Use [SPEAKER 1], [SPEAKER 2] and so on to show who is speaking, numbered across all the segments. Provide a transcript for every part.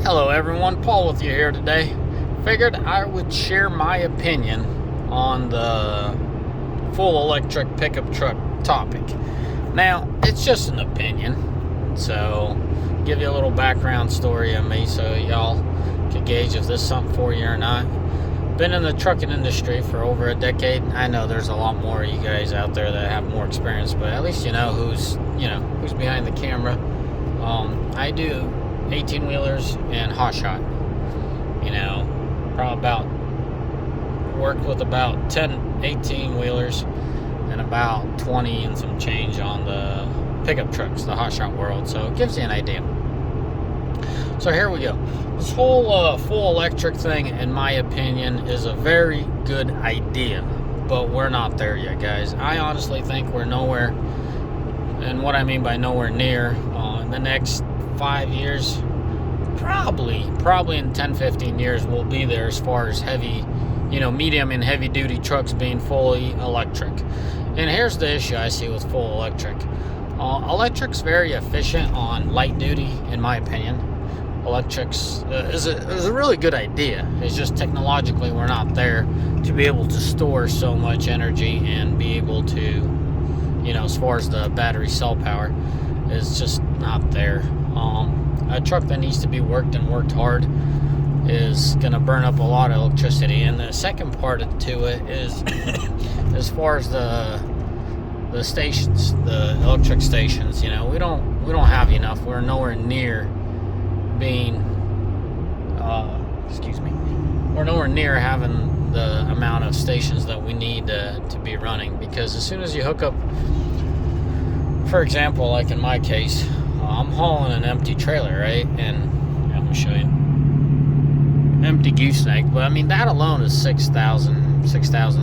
[SPEAKER 1] Hello everyone, Paul with you here today. Figured I would share my opinion on the full electric pickup truck topic. Now, it's just an opinion, so give you a little background story of me so y'all can gauge if this is something for you or not. Been in the trucking industry for over a decade. I know there's a lot more of you guys out there that have more experience, but at least you know who's behind the camera. I do 18-wheelers and hot shot. Probably about worked with about 10 18-wheelers and about 20 and some change on the pickup trucks, the hot shot world. So it gives you an idea. So here we go. This whole full electric thing, in my opinion, is a very good idea, but we're not there yet, guys. I honestly think we're nowhere, and what I mean by nowhere near, in the next 5 years, probably in 10-15 years, we'll be there as far as heavy, medium and heavy duty trucks being fully electric. And here's the issue I see with full electric. Electric's very efficient on light duty, in my opinion. Electric's is a really good idea. It's just technologically we're not there to be able to store so much energy and be able to, as far as the battery cell power, is just not there. A truck that needs to be worked hard is going to burn up a lot of electricity. And the second part to it is as far as the stations, the electric stations, we don't have enough. We're nowhere near being we're nowhere near having the amount of stations that we need to be running, because as soon as you hook up, for example, like in my case, I'm hauling an empty trailer, right? And let me show you. Empty gooseneck, but I mean that alone is 6,000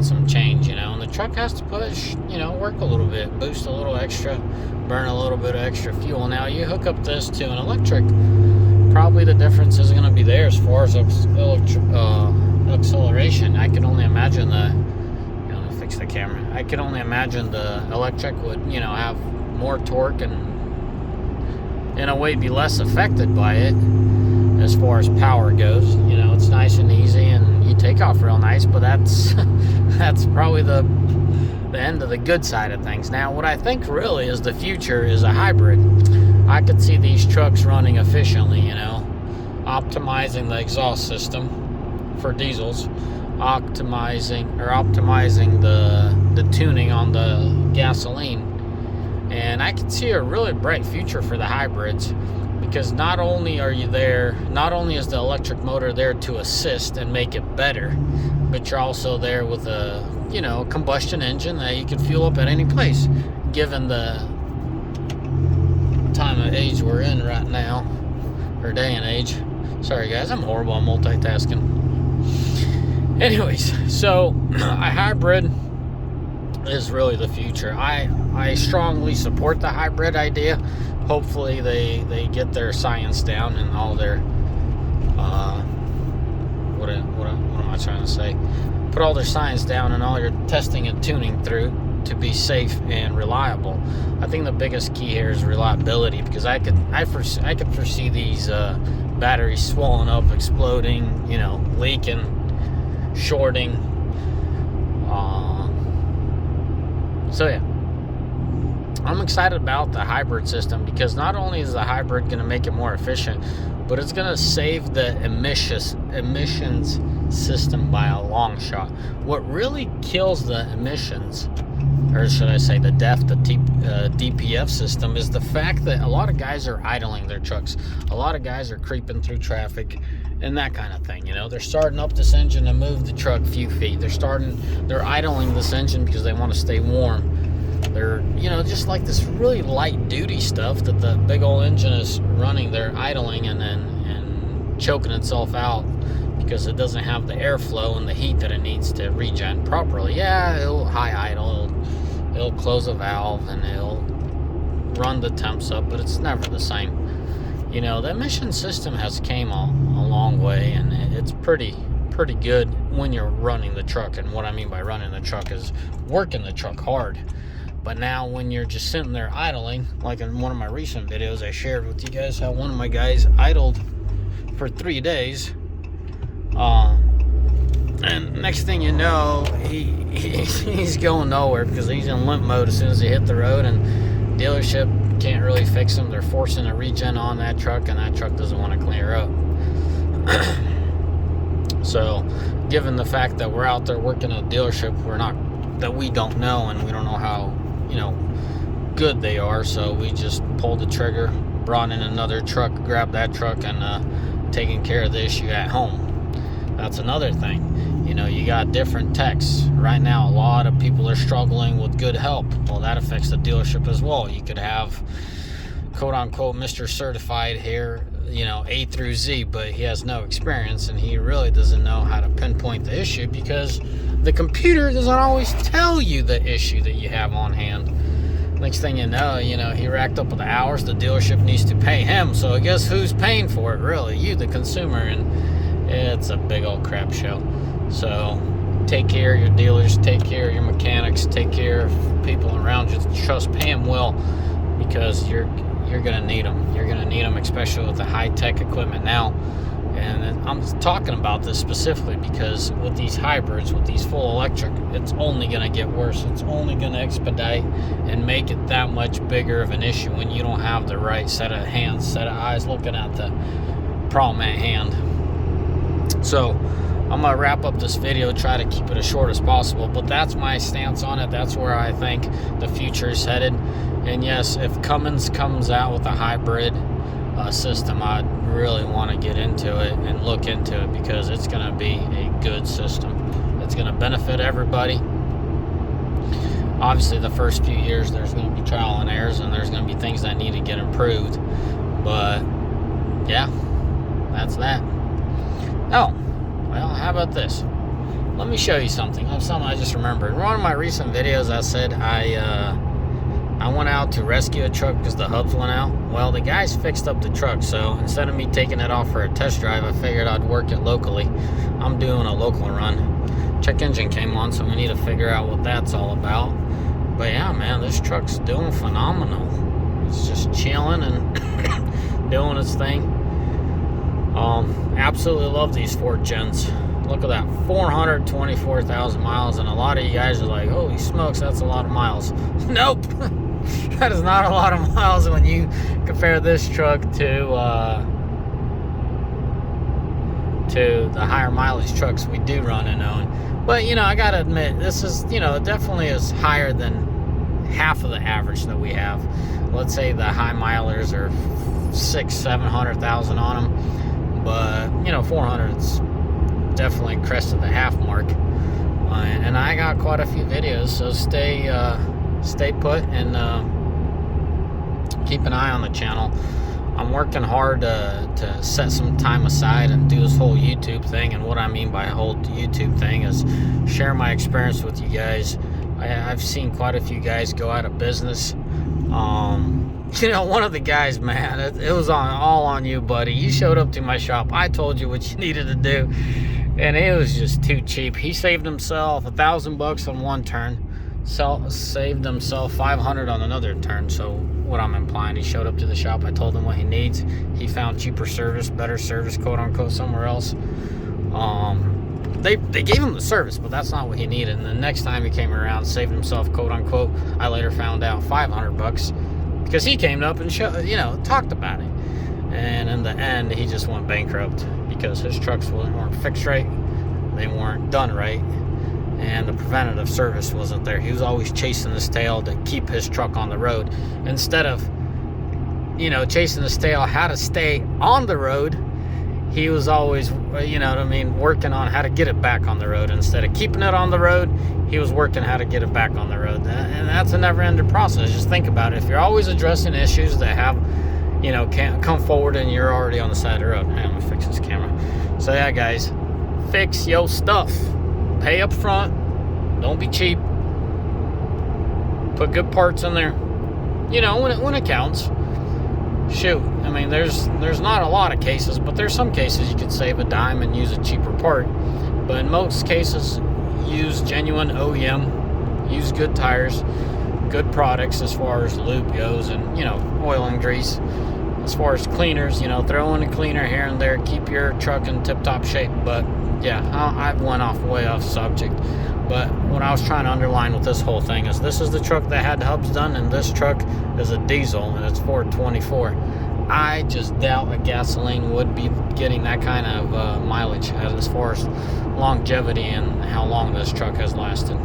[SPEAKER 1] some change, and the truck has to push, work a little bit, boost a little extra, burn a little bit of extra fuel. Now you hook up this to an electric, probably the difference isn't going to be there as far as acceleration. I can only imagine let me fix the camera. I can only imagine the electric would, have more torque and in a way be less affected by it as far as power goes. It's nice and easy and you take off real nice, but that's probably the end of the good side of things. Now, what I think really is the future is a hybrid. I could see these trucks running efficiently, optimizing the exhaust system for diesels, optimizing the tuning on the gasoline. And I can see a really bright future for the hybrids, because not only is the electric motor there to assist and make it better, but you're also there with a combustion engine that you can fuel up at any place, given the time of age we're in right now, or day and age. Sorry guys, I'm horrible at multitasking. Anyways, so a hybrid is really the future. I strongly support the hybrid idea. Hopefully they get their science down and all their what am I trying to say? Put all their science down and all your testing and tuning through to be safe and reliable. I think the biggest key here is reliability, because I could foresee these batteries swelling up, exploding, leaking, shorting. So yeah, I'm excited about the hybrid system, because not only is the hybrid going to make it more efficient, but it's going to save the emissions system by a long shot. What really kills the emissions, or should I say the DPF system, is the fact that a lot of guys are idling their trucks. A lot of guys are creeping through traffic and that kind of thing. They're starting up this engine to move the truck a few feet. They're idling this engine because they want to stay warm. They're, just like this really light duty stuff that the big old engine is running. They're idling and choking itself out because it doesn't have the airflow and the heat that it needs to regen properly. Yeah, it'll high idle, it'll close a valve and it'll run the temps up, but it's never the same. The emission system has came a long way, and it's pretty good when you're running the truck. And what I mean by running the truck is working the truck hard. But now when you're just sitting there idling, like in one of my recent videos I shared with you guys how one of my guys idled for 3 days. And next thing you know, he's going nowhere because he's in limp mode as soon as he hit the road, and dealership can't really fix him. They're forcing a regen on that truck, and that truck doesn't want to clear up. So, given the fact that we're out there working at a dealership, we don't know, and we don't know how, good they are, so we just pulled the trigger, brought in another truck, grabbed that truck, and taking care of the issue at home. That's another thing. You got different techs. Right now, a lot of people are struggling with good help. Well, that affects the dealership as well. You could have, quote-unquote, Mr. Certified here, A through Z, but he has no experience, and he really doesn't know how to pinpoint the issue because the computer doesn't always tell you the issue that you have on hand. Next thing you know, he racked up with the hours. The dealership needs to pay him, so I guess who's paying for it, really? You, the consumer, and it's a big old crap show. So take care of your dealers, take care of your mechanics, take care of people around you. Trust, pay them well, because you're going to need them. You're going to need them, especially with the high-tech equipment now. And I'm talking about this specifically because with these hybrids, with these full electric, it's only going to get worse. It's only going to expedite and make it that much bigger of an issue when you don't have the right set of hands, set of eyes looking at the problem at hand. So I'm going to wrap up this video, try to keep it as short as possible, but that's my stance on it. That's where I think the future is headed. And yes, if Cummins comes out with a hybrid system, I'd really want to get into it and look into it, because it's going to be a good system. It's going to benefit everybody. Obviously, the first few years, there's going to be trial and errors, and there's going to be things that need to get improved. But, yeah, that's that. Oh, well, how about this? Let me show you something. Something I just remembered. In one of my recent videos, I said I went out to rescue a truck because the hubs went out. Well, the guys fixed up the truck, so instead of me taking it off for a test drive, I figured I'd work it locally. I'm doing a local run. Check engine came on, so we need to figure out what that's all about. But yeah, man, this truck's doing phenomenal. It's just chilling and doing its thing. Absolutely love these Ford Gens. Look at that, 424,000 miles, and a lot of you guys are like, holy smokes, that's a lot of miles. Nope. That is not a lot of miles when you compare this truck to the higher mileage trucks we do run and own. But, I got to admit, this is, definitely is higher than half of the average that we have. Let's say the high milers are 600,000-700,000 on them. But, 400 is definitely crested the half mark. And I got quite a few videos, so stay put and keep an eye on the channel. I'm working hard to set some time aside and do this whole YouTube thing. And what I mean by a whole YouTube thing is share my experience with you guys. I've seen quite a few guys go out of business. One of the guys, man, it was all on you, buddy. You showed up to my shop. I told you what you needed to do, and it was just too cheap. He saved himself $1,000 on one turn, saved himself $500 on another turn. So what I'm implying, he showed up to the shop. I told him what he needs. He found cheaper service, better service, quote unquote, somewhere else. They gave him the service, but that's not what he needed. And the next time he came around, saved himself, quote unquote, I later found out $500 because he came up and talked about it. And in the end, he just went bankrupt because his trucks weren't fixed right, they weren't done right, and the preventative service wasn't there. He was always chasing his tail to keep his truck on the road instead of chasing his tail how to stay on the road. He was always, working on how to get it back on the road. Instead of keeping it on the road, he was working how to get it back on the road. And that's a never-ending process. Just think about it. If you're always addressing issues that have, can't come forward and you're already on the side of the road. Hey, I'm going to fix this camera. So, yeah, guys, fix your stuff. Pay up front. Don't be cheap. Put good parts in there. When it counts. Shoot, there's not a lot of cases, but there's some cases you could save a dime and use a cheaper part. But in most cases, use genuine OEM, use good tires, good products as far as lube goes, and oil and grease. as far as cleaners, throw in a cleaner here and there, keep your truck in tip-top shape. But yeah, I went way off subject. But what I was trying to underline with this whole thing is this is the truck that had the hubs done, and this truck is a diesel, and it's 424. I just doubt a gasoline would be getting that kind of mileage as far as longevity and how long this truck has lasted.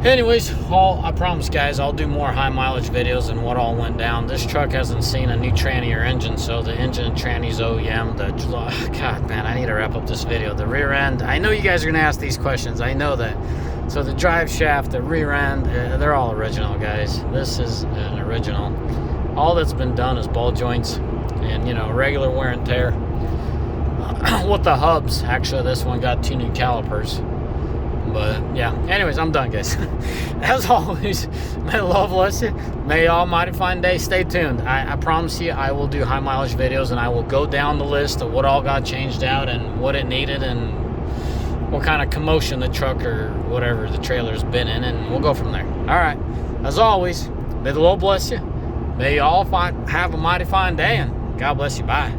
[SPEAKER 1] Anyways, I promise, guys, I'll do more high mileage videos and what all went down. This truck hasn't seen a new tranny or engine, so the engine and tranny's OEM. God, man, I need to wrap up this video. The rear end, I know you guys are going to ask these questions. I know that. So the drive shaft, the rear end, they're all original, guys. This is an original. All that's been done is ball joints and, regular wear and tear. With the hubs, actually, this one got 2 new calipers. But yeah, anyways, I'm done, guys. As always, may love bless you. May almighty find day. Stay tuned. I promise you I will do high mileage videos, and I will go down the list of what all got changed out and what it needed and what kind of commotion the truck or whatever the trailer's been in, and we'll go from there. All right, as always, may the Lord bless you. May you all have a mighty fine day, and God bless you. Bye.